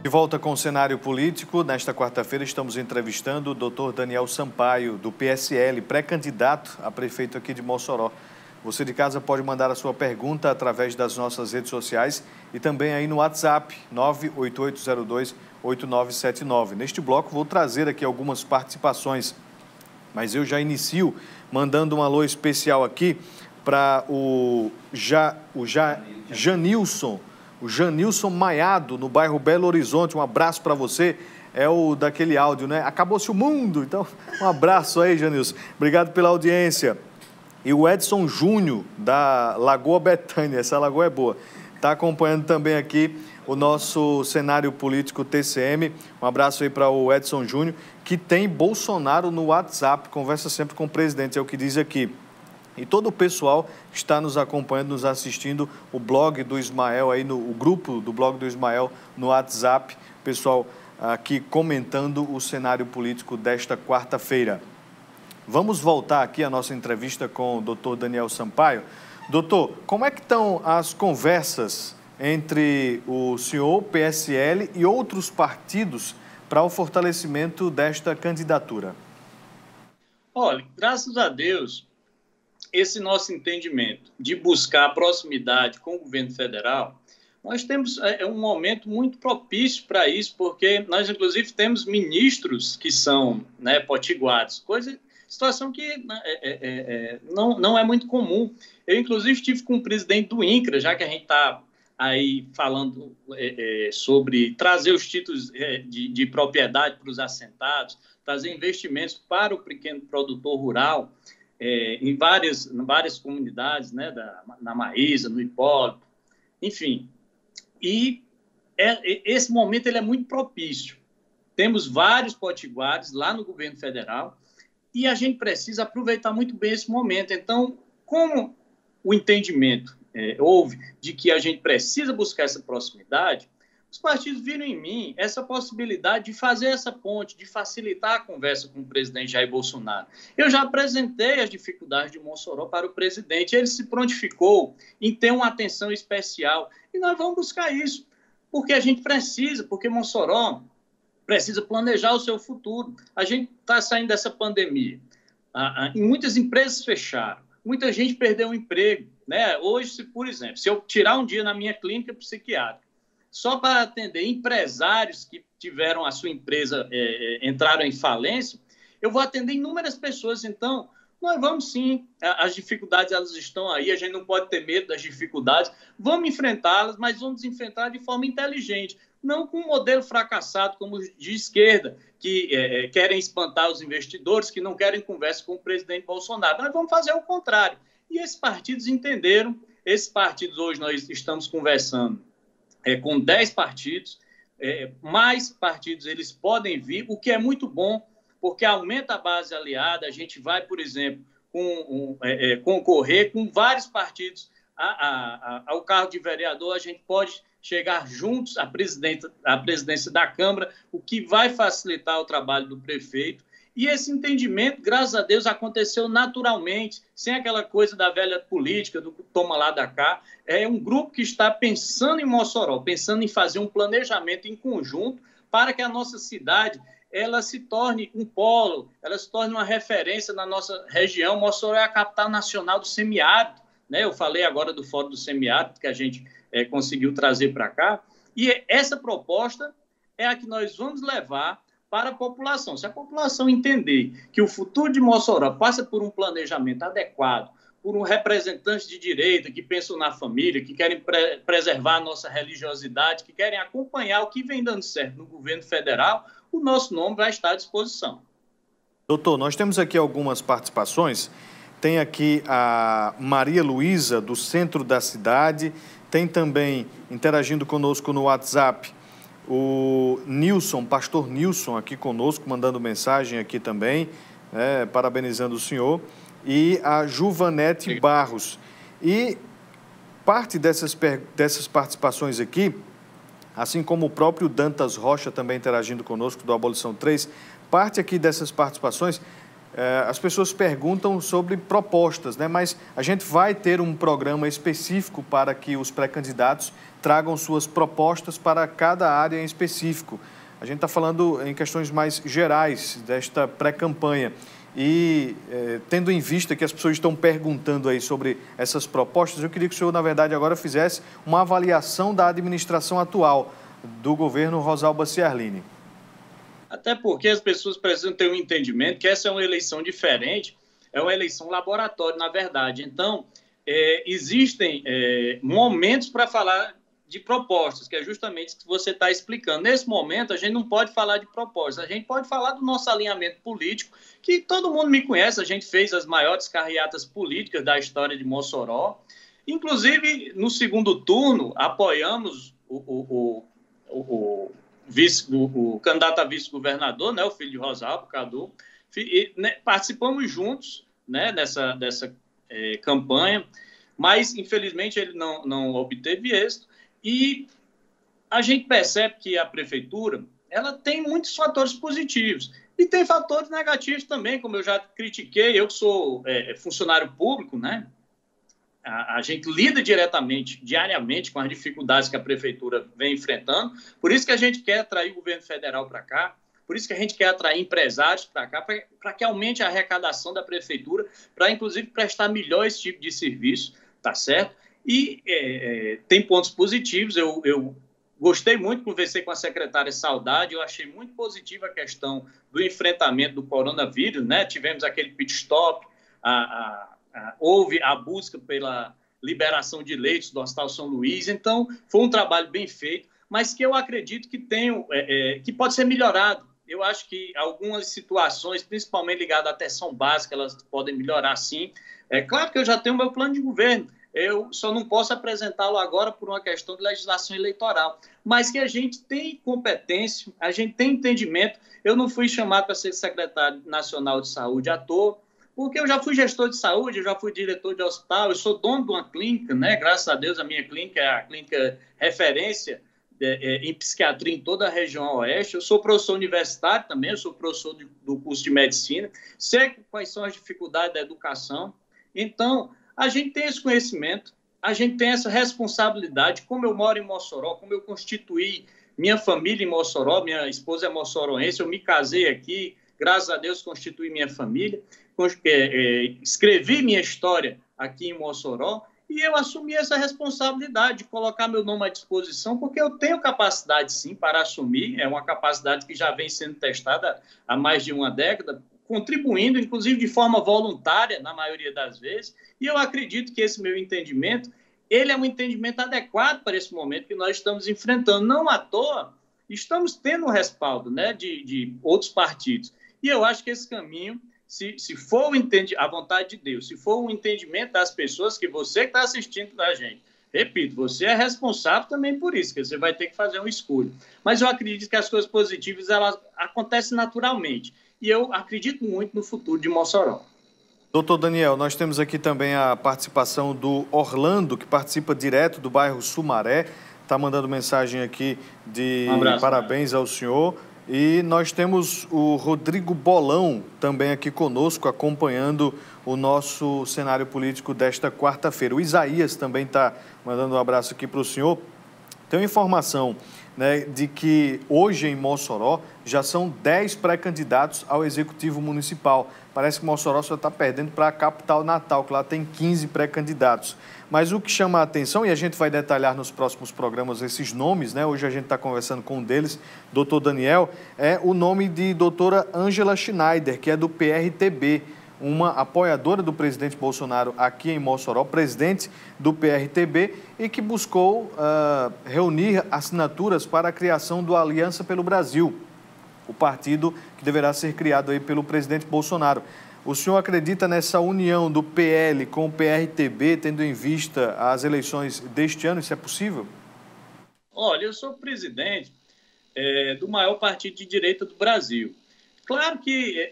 De volta com o cenário político, nesta quarta-feira estamos entrevistando o Dr. Daniel Sampaio, do PSL, pré-candidato a prefeito aqui de Mossoró. Você de casa pode mandar a sua pergunta através das nossas redes sociais e também aí no WhatsApp, 98802-8979. Neste bloco vou trazer aqui algumas participações, mas eu já inicio mandando um alô especial aqui para o Janilson. O Janilson Maiado, no bairro Belo Horizonte. Um abraço para você. É o daquele áudio, né? Acabou-se o mundo. Então, um abraço aí, Janilson. Obrigado pela audiência. E o Edson Júnior, da Lagoa Betânia. Essa lagoa é boa. Está acompanhando também aqui o nosso cenário político TCM. Um abraço aí para o Edson Júnior, que tem Bolsonaro no WhatsApp. Conversa sempre com o presidente, é o que diz aqui. E todo o pessoal que está nos acompanhando, nos assistindo, o blog do Ismael, aí o grupo do blog do Ismael no WhatsApp, pessoal aqui comentando o cenário político desta quarta-feira. Vamos voltar aqui à nossa entrevista com o doutor Daniel Sampaio. Doutor, como é que estão as conversas entre o senhor, PSL e outros partidos para o fortalecimento desta candidatura? Olha, graças a Deus, esse nosso entendimento de buscar proximidade com o governo federal, nós temos um momento muito propício para isso, porque nós, inclusive, temos ministros que são potiguados, situação que não é muito comum. Eu, inclusive, estive com o presidente do INCRA, já que a gente está aí falando sobre trazer os títulos de propriedade para os assentados, trazer investimentos para o pequeno produtor rural, em várias comunidades, na Maísa, no Hipólito, enfim. E esse momento ele é muito propício. Temos vários potiguares lá no governo federal e a gente precisa aproveitar muito bem esse momento. Então, como o entendimento houve de que a gente precisa buscar essa proximidade, os partidos viram em mim essa possibilidade de fazer essa ponte, de facilitar a conversa com o presidente Jair Bolsonaro. Eu já apresentei as dificuldades de Mossoró para o presidente, ele se prontificou em ter uma atenção especial. E nós vamos buscar isso, porque a gente precisa, porque Mossoró precisa planejar o seu futuro. A gente está saindo dessa pandemia. E muitas empresas fecharam, muita gente perdeu o emprego. Hoje, por exemplo, se eu tirar um dia na minha clínica psiquiátrica, só para atender empresários que tiveram a sua empresa, entraram em falência, eu vou atender inúmeras pessoas. Então, nós vamos sim, as dificuldades elas estão aí, a gente não pode ter medo das dificuldades, vamos enfrentá-las, mas vamos enfrentar de forma inteligente, não com um modelo fracassado como de esquerda, que querem espantar os investidores, que não querem conversa com o presidente Bolsonaro. Nós vamos fazer o contrário. E esses partidos entenderam, esses partidos hoje nós estamos conversando com 10 partidos, mais partidos eles podem vir, o que é muito bom, porque aumenta a base aliada, a gente vai, por exemplo, concorrer com vários partidos ao cargo de vereador, a gente pode chegar juntos à presidência da Câmara, o que vai facilitar o trabalho do prefeito. E esse entendimento, graças a Deus, aconteceu naturalmente, sem aquela coisa da velha política, do toma lá da cá. É um grupo que está pensando em Mossoró, pensando em fazer um planejamento em conjunto para que a nossa cidade ela se torne um polo, ela se torne uma referência na nossa região. Mossoró é a capital nacional do semiárido. Eu falei agora do Fórum do Semiárido, que a gente conseguiu trazer para cá. E essa proposta é a que nós vamos levar para a população. Se a população entender que o futuro de Mossoró passa por um planejamento adequado, por um representante de direita que pensam na família, que querem preservar a nossa religiosidade, que querem acompanhar o que vem dando certo no governo federal, o nosso nome vai estar à disposição. Doutor, nós temos aqui algumas participações. Tem aqui a Maria Luísa, do centro da cidade. Tem também, interagindo conosco no WhatsApp, o Nilson, pastor Nilson, aqui conosco, mandando mensagem aqui também, parabenizando o senhor, e a Juvanete Barros. E parte dessas participações aqui, assim como o próprio Dantas Rocha também interagindo conosco, do Abolição 3, parte aqui dessas participações as pessoas perguntam sobre propostas, né? Mas a gente vai ter um programa específico para que os pré-candidatos tragam suas propostas para cada área em específico. A gente está falando em questões mais gerais desta pré-campanha. E, tendo em vista que as pessoas estão perguntando aí sobre essas propostas, eu queria que o senhor, na verdade, agora fizesse uma avaliação da administração atual do governo Rosalba Ciarline. Até porque as pessoas precisam ter um entendimento que essa é uma eleição diferente, é uma eleição laboratório, na verdade. Então, existem momentos para falar de propostas, que é justamente o que você está explicando. Nesse momento, a gente não pode falar de propostas, a gente pode falar do nosso alinhamento político, que todo mundo me conhece, a gente fez as maiores carreatas políticas da história de Mossoró. Inclusive, no segundo turno, apoiamos o candidato a vice-governador, né, o filho de Rosalba, o Cadu, e, né, participamos juntos, né, dessa campanha, mas, infelizmente, ele não obteve êxito. E a gente percebe que a prefeitura ela tem muitos fatores positivos e tem fatores negativos também, como eu já critiquei, eu que sou funcionário público, né? A gente lida diariamente com as dificuldades que a prefeitura vem enfrentando, por isso que a gente quer atrair o governo federal para cá, por isso que a gente quer atrair empresários para cá, para que aumente a arrecadação da prefeitura, para, inclusive, prestar melhor esse tipo de serviço, tá certo? E tem pontos positivos, eu gostei muito, conversei com a secretária Saudade, eu achei muito positiva a questão do enfrentamento do coronavírus, né? Tivemos aquele pit stop, houve a busca pela liberação de leitos do Hospital São Luís, então foi um trabalho bem feito, mas que eu acredito que que pode ser melhorado. Eu acho que algumas situações, principalmente ligadas à atenção básica, elas podem melhorar sim. É claro que eu já tenho meu plano de governo, eu só não posso apresentá-lo agora por uma questão de legislação eleitoral, mas que a gente tem competência, a gente tem entendimento. Eu não fui chamado para ser secretário nacional de saúde à toa, porque eu já fui gestor de saúde, eu já fui diretor de hospital, eu sou dono de uma clínica, né? Graças a Deus a minha clínica é a clínica referência em psiquiatria em toda a região oeste. Eu sou professor universitário também, eu sou professor do curso de medicina, sei quais são as dificuldades da educação. Então, a gente tem esse conhecimento, a gente tem essa responsabilidade, como eu moro em Mossoró, como eu constituí minha família em Mossoró, minha esposa é mossoroense, eu me casei aqui, graças a Deus constituí minha família, escrevi minha história aqui em Mossoró, e eu assumi essa responsabilidade de colocar meu nome à disposição, porque eu tenho capacidade, sim, para assumir, é uma capacidade que já vem sendo testada há mais de uma década, contribuindo, inclusive, de forma voluntária, na maioria das vezes, e eu acredito que esse meu entendimento, ele é um entendimento adequado para esse momento que nós estamos enfrentando. Não à toa, estamos tendo um respaldo, né, de outros partidos. E eu acho que esse caminho, se for a vontade de Deus, se for um entendimento das pessoas, que você que está assistindo da gente, repito, você é responsável também por isso, que você vai ter que fazer uma escolha. Mas eu acredito que as coisas positivas, elas acontecem naturalmente. E eu acredito muito no futuro de Mossoró. Doutor Daniel, nós temos aqui também a participação do Orlando, que participa direto do bairro Sumaré. Está mandando mensagem aqui de parabéns ao senhor. E nós temos o Rodrigo Bolão também aqui conosco, acompanhando o nosso cenário político desta quarta-feira. O Isaías também está mandando um abraço aqui para o senhor. Tem uma informação, né, de que hoje em Mossoró já são 10 pré-candidatos ao Executivo Municipal. Parece que Mossoró só está perdendo para a capital natal, que lá tem 15 pré-candidatos. Mas o que chama a atenção, e a gente vai detalhar nos próximos programas esses nomes, né? Hoje a gente está conversando com um deles, doutor Daniel, é o nome de doutora Ângela Schneider, que é do PRTB, uma apoiadora do presidente Bolsonaro aqui em Mossoró, presidente do PRTB, e que buscou reunir assinaturas para a criação do Aliança pelo Brasil, o partido que deverá ser criado aí pelo presidente Bolsonaro. O senhor acredita nessa união do PL com o PRTB, tendo em vista as eleições deste ano? Isso é possível? Olha, eu sou presidente do maior partido de direita do Brasil. Claro que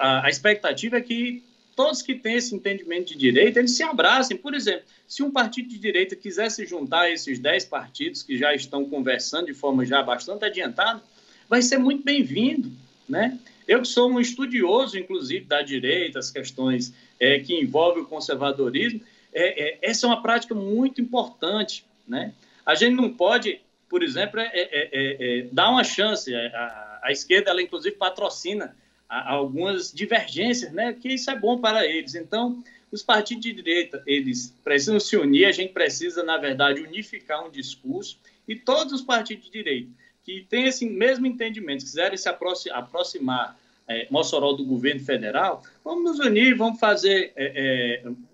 a expectativa é que todos que têm esse entendimento de direita, eles se abracem. Por exemplo, se um partido de direita quiser se juntar a esses 10 partidos que já estão conversando de forma já bastante adiantada, vai ser muito bem-vindo, né? Eu que sou um estudioso, inclusive, da direita, as questões que envolvem o conservadorismo, essa é uma prática muito importante, né? A gente não pode, por exemplo, dar uma chance. A esquerda, ela inclusive patrocina algumas divergências, né? Que isso é bom para eles. Então, os partidos de direita, eles precisam se unir, a gente precisa, na verdade, unificar um discurso, e todos os partidos de direita que têm esse mesmo entendimento, quiserem se aproximar Mossoró do governo federal, vamos nos unir, vamos fazer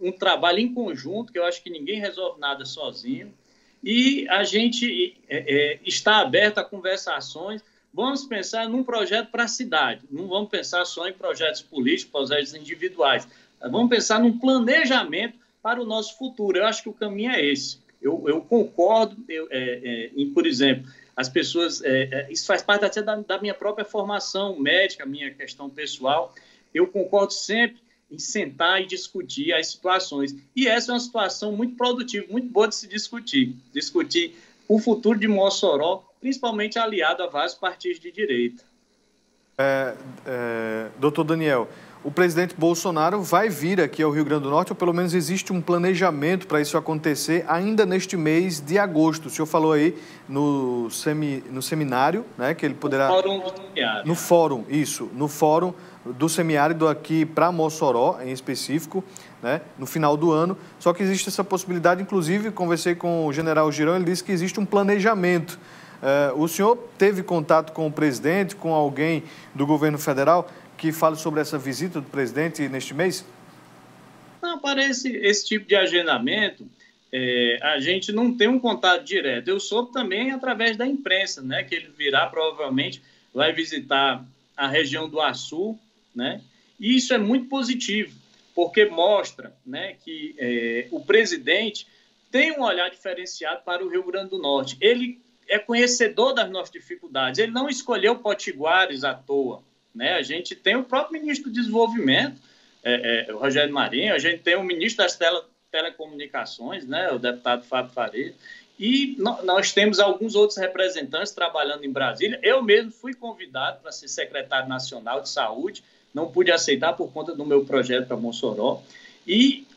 um trabalho em conjunto, que eu acho que ninguém resolve nada sozinho, e a gente está aberto a conversações. Vamos pensar num projeto para a cidade, não vamos pensar só em projetos políticos, projetos individuais, vamos pensar num planejamento para o nosso futuro. Eu acho que o caminho é esse. Eu concordo, por exemplo, as pessoas, isso faz parte até da minha própria formação médica, minha questão pessoal. Eu concordo sempre em sentar e discutir as situações. E essa é uma situação muito produtiva, muito boa de se discutir. Discutir o futuro de Mossoró, principalmente aliado a vários partidos de direita. Doutor Daniel, o presidente Bolsonaro vai vir aqui ao Rio Grande do Norte, ou pelo menos existe um planejamento para isso acontecer ainda neste mês de agosto. O senhor falou aí no seminário, né, que ele poderá... No fórum do semiárido. No fórum, isso, no fórum do semiárido aqui para Mossoró, em específico, né, no final do ano. Só que existe essa possibilidade, inclusive, conversei com o general Girão, ele disse que existe um planejamento. O senhor teve contato com o presidente, com alguém do governo federal que fale sobre essa visita do presidente neste mês? Não, para esse tipo de agendamento, a gente não tem um contato direto. Eu soube também através da imprensa, né, que ele virá, provavelmente, vai visitar a região do Açu, né, e isso é muito positivo, porque mostra, né, que o presidente tem um olhar diferenciado para o Rio Grande do Norte. Ele é conhecedor das nossas dificuldades, ele não escolheu potiguares à toa, né? A gente tem o próprio ministro do Desenvolvimento, o Rogério Marinho, a gente tem o ministro das Telecomunicações, né, o deputado Fábio Faria, e nós temos alguns outros representantes trabalhando em Brasília. Eu mesmo fui convidado para ser secretário nacional de saúde, não pude aceitar por conta do meu projeto para Mossoró, e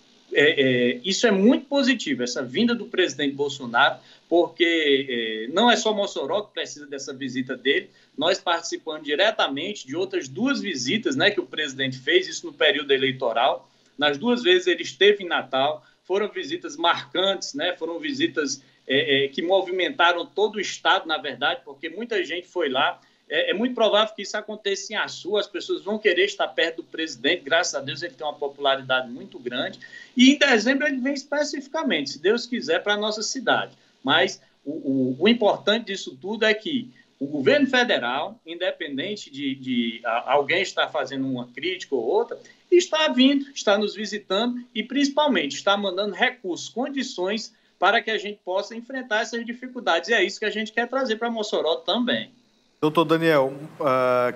isso é muito positivo, essa vinda do presidente Bolsonaro, porque não é só Mossoró que precisa dessa visita dele. Nós participamos diretamente de outras 2 visitas, né, que o presidente fez, isso no período eleitoral. Nas 2 vezes ele esteve em Natal, foram visitas marcantes, né, foram visitas que movimentaram todo o estado, na verdade, porque muita gente foi lá. É muito provável que isso aconteça em Açu, as pessoas vão querer estar perto do presidente, graças a Deus ele tem uma popularidade muito grande, e em dezembro ele vem especificamente, se Deus quiser, para a nossa cidade. Mas o importante disso tudo é que o governo federal, independente de alguém estar fazendo uma crítica ou outra, está vindo, está nos visitando e, principalmente, está mandando recursos, condições para que a gente possa enfrentar essas dificuldades. E é isso que a gente quer trazer para Mossoró também. Doutor Daniel,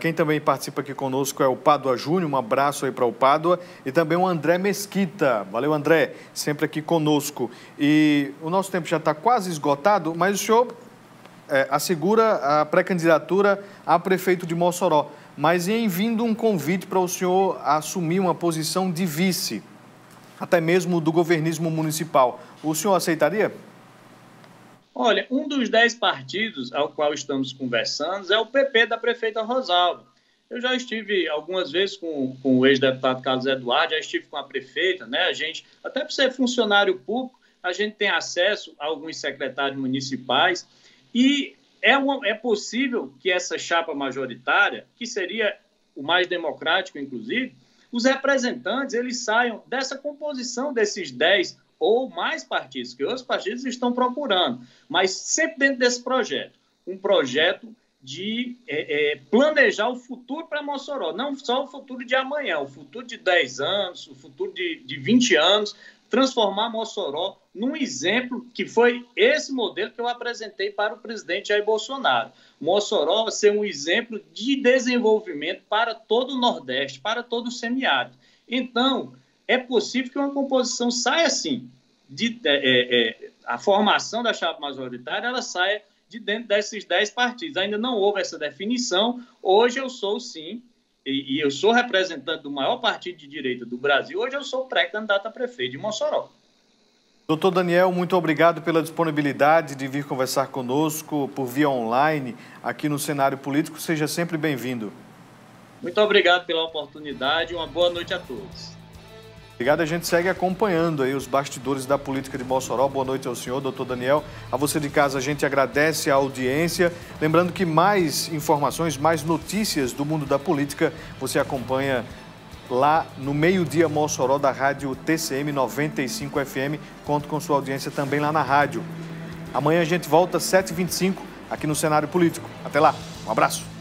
quem também participa aqui conosco é o Pádua Júnior, um abraço aí para o Pádua, e também o André Mesquita. Valeu, André, sempre aqui conosco. E o nosso tempo já está quase esgotado, mas o senhor assegura a pré-candidatura a prefeito de Mossoró, mas em vindo um convite para o senhor assumir uma posição de vice, até mesmo do governismo municipal. O senhor aceitaria? Olha, um dos 10 partidos ao qual estamos conversando é o PP da prefeita Rosalba. Eu já estive algumas vezes com o ex-deputado Carlos Eduardo, já estive com a prefeita, né? A gente, até por ser funcionário público, a gente tem acesso a alguns secretários municipais e é possível que essa chapa majoritária, que seria o mais democrático, inclusive, os representantes eles saiam dessa composição desses 10 ou mais partidos, que outros partidos estão procurando, mas sempre dentro desse projeto, um projeto de planejar o futuro para Mossoró, não só o futuro de amanhã, o futuro de 10 anos, o futuro de 20 anos, transformar Mossoró num exemplo que foi esse modelo que eu apresentei para o presidente Jair Bolsonaro. Mossoró ser um exemplo de desenvolvimento para todo o Nordeste, para todo o semiárido. Então, é possível que uma composição saia assim, a formação da chapa majoritária, ela saia de dentro desses 10 partidos. Ainda não houve essa definição. Hoje eu sou, sim, e eu sou representante do maior partido de direita do Brasil, hoje eu sou pré-candidato a prefeito de Mossoró. Doutor Daniel, muito obrigado pela disponibilidade de vir conversar conosco por via online aqui no cenário político. Seja sempre bem-vindo. Muito obrigado pela oportunidade e uma boa noite a todos. Obrigado, a gente segue acompanhando aí os bastidores da política de Mossoró. Boa noite ao senhor, doutor Daniel. A você de casa, a gente agradece a audiência. Lembrando que mais informações, mais notícias do mundo da política, você acompanha lá no Meio-Dia Mossoró da rádio TCM 95 FM. Conto com sua audiência também lá na rádio. Amanhã a gente volta às 7h25 aqui no Cenário Político. Até lá, um abraço.